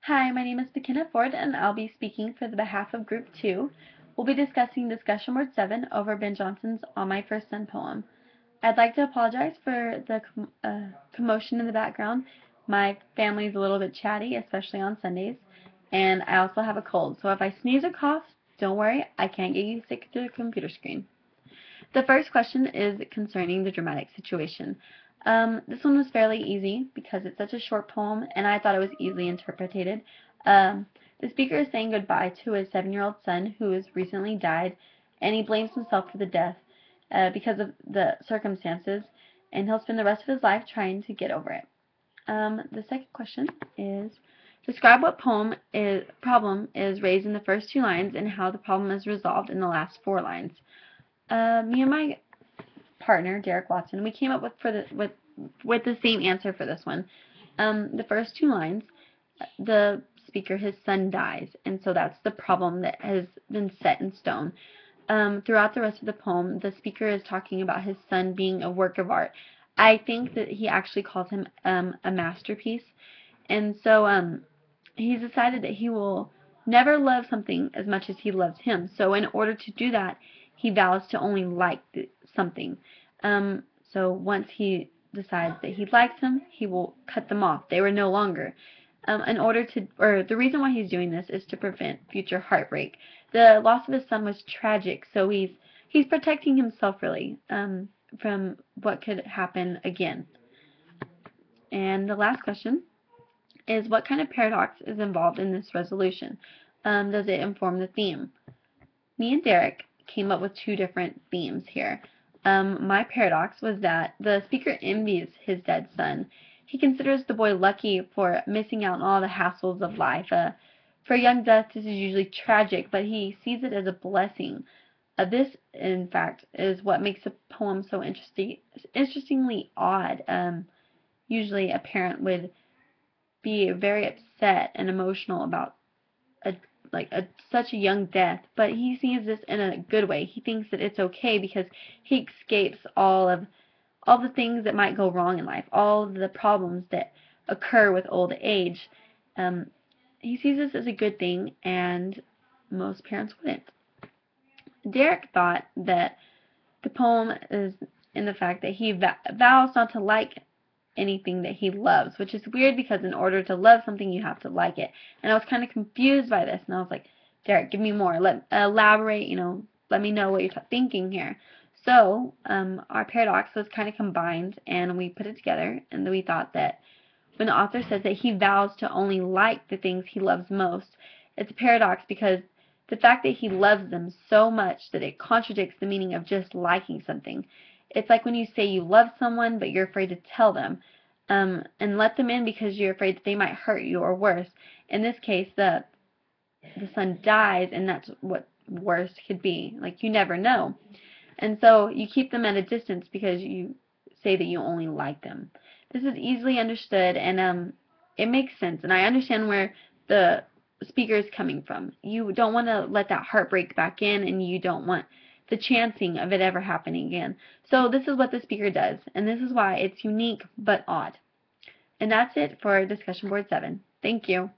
Hi, my name is McKenna Ford, and I'll be speaking for the behalf of Group 2. We'll be discussing discussion board 7 over Ben Jonson's On My First Son poem. I'd like to apologize for the commotion in the background. My family's a little bit chatty, especially on Sundays, and I also have a cold, so if I sneeze or cough, don't worry, I can't get you sick to the computer screen. The first question is concerning the dramatic situation. This one was fairly easy because it's such a short poem, and I thought it was easily interpreted. The speaker is saying goodbye to his 7-year-old son who has recently died, and he blames himself for the death because of the circumstances, and he'll spend the rest of his life trying to get over it. The second question is, describe what problem is raised in the first 2 lines and how the problem is resolved in the last 4 lines. Me and my partner, Derek Watson, we came up with the same answer for this one. The first 2 lines, the speaker, his son dies, and so that's the problem that has been set in stone. Throughout the rest of the poem, the speaker is talking about his son being a work of art. I think that he actually calls him a masterpiece, and so he's decided that he will never love something as much as he loves him. So in order to do that, he vows to only like something. So once he decides that he likes them, he will cut them off. They were no longer. The reason why he's doing this is to prevent future heartbreak. The loss of his son was tragic, so he's protecting himself really from what could happen again. And the last question is, what kind of paradox is involved in this resolution? Does it inform the theme? Me and Derek came up with 2 different themes here. My paradox was that the speaker envies his dead son. He considers the boy lucky for missing out on all the hassles of life. For a young death, this is usually tragic, but he sees it as a blessing. This, in fact, is what makes the poem so interestingly odd. Usually a parent would be very upset and emotional about such a young death, but he sees this in a good way. He thinks that it's okay because he escapes all the things that might go wrong in life, all of the problems that occur with old age. He sees this as a good thing, and most parents wouldn't. Derek thought that the poem is in the fact that he vows not to like anything that he loves, which is weird because in order to love something, you have to like it. And I was kind of confused by this, and I was like, Derek, give me more. Elaborate, let me know what you're thinking here. So our paradox was kind of combined, and we put it together, and we thought that when the author says that he vows to only like the things he loves most, it's a paradox because the fact that he loves them so much that it contradicts the meaning of just liking something. It's like when you say you love someone, but you're afraid to tell them, and let them in because you're afraid that they might hurt you, or worse. In this case, the son dies, and that's what worse could be. Like, you never know. And so you keep them at a distance because you say that you only like them. This is easily understood, and it makes sense. And I understand where the speaker is coming from. You don't want to let that heartbreak back in, and you don't want the chancing of it ever happening again. So this is what the speaker does, and this is why it's unique but odd. And that's it for discussion board 7. Thank you.